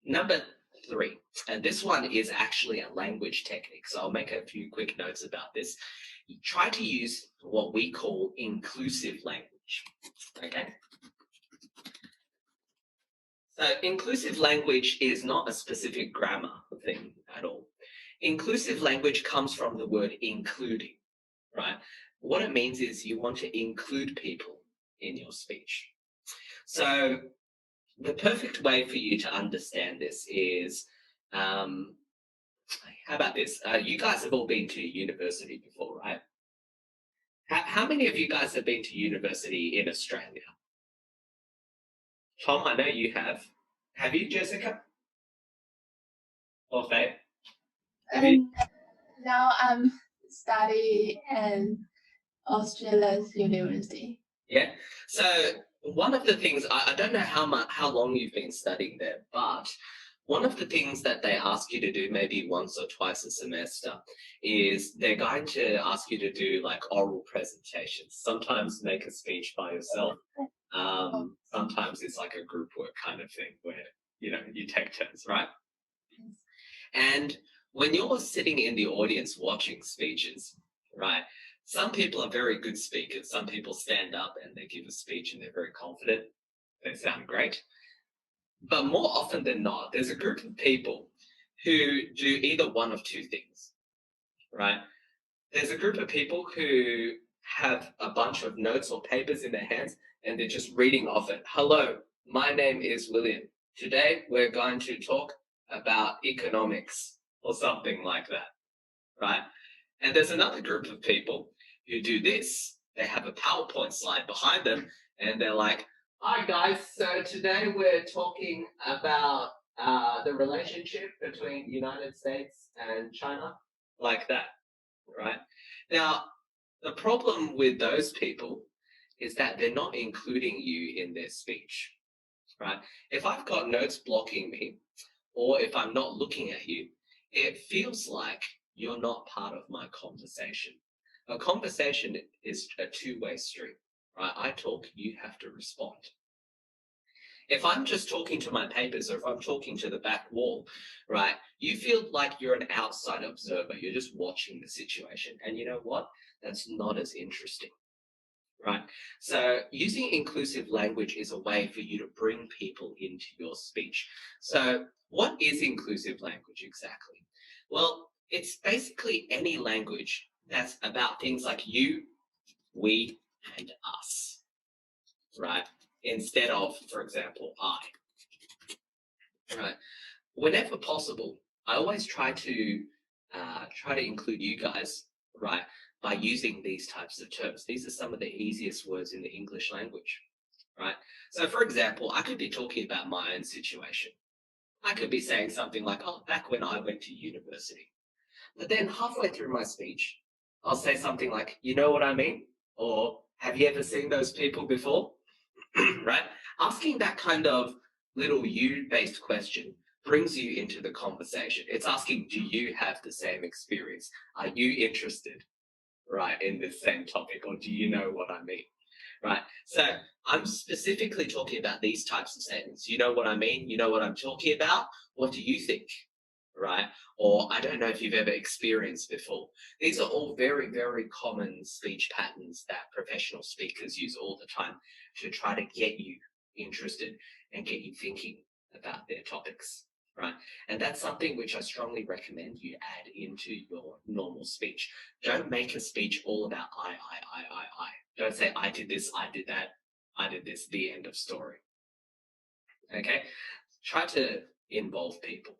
Number 3, and this one is actually a language technique, so I'll make a few quick notes about this. You try to use what we call inclusive language, okay? So inclusive language is not a specific grammar thing at all. Inclusive language comes from the word including, right? What it means is you want to include people in your speech. So the perfect way for you to understand this is, how about this? You guys have all been to university before, right? How many of you guys have been to university in Australia? Tom, I know you have. Have you, Jessica? Or Faye? Now I'm studying in Australia's university. Yeah. So one of the things, I don't know how long you've been studying there, but one of the things that they ask you to do maybe once or twice a semester is they're going to ask you to do like oral presentations. Sometimes make a speech by yourself. Sometimes it's like a group work kind of thing where, you take turns, right? And when you're sitting in the audience watching speeches, right, some people are very good speakers. Some people stand up and they give a speech and they're very confident. They sound great. But more often than not, there's a group of people who do either one of two things, right? There's a group of people who have a bunch of notes or papers in their hands and they're just reading off it. Hello, my name is William. Today we're going to talk about economics or something like that, right? And there's another group of people who do this. They have a PowerPoint slide behind them and they're like, hi guys, so today we're talking about the relationship between the United States and China, like that, right? Now, the problem with those people is that they're not including you in their speech, right? If I've got notes blocking me, or if I'm not looking at you, it feels like you're not part of my conversation. A conversation is a two-way street, right? I talk, you have to respond. If I'm just talking to my papers or if I'm talking to the back wall, right, you feel like you're an outside observer. You're just watching the situation. And you know what? That's not as interesting, right? So using inclusive language is a way for you to bring people into your speech. So what is inclusive language exactly? Well, it's basically any language that's about things like you, we, and us, right? Instead of, for example, I, right? Whenever possible, I always try to include you guys, right, by using these types of terms. These are some of the easiest words in the English language, right? So, for example, I could be talking about my own situation. I could be saying something like, oh, back when I went to university. But then halfway through my speech, I'll say something like, you know what I mean? Or have you ever seen those people before? Right? Asking that kind of little you-based question brings you into the conversation. It's asking, do you have the same experience? Are you interested, right, in this same topic? Or do you know what I mean? Right? So I'm specifically talking about these types of statements. You know what I mean? You know what I'm talking about? What do you think? Right? Or I don't know if you've ever experienced before. These are all very, very common speech patterns that professional speakers use all the time to try to get you interested and get you thinking about their topics, right? And that's something which I strongly recommend you add into your normal speech. Don't make a speech all about I. Don't say I did this, I did that, I did this, the end of story. Okay? Try to involve people.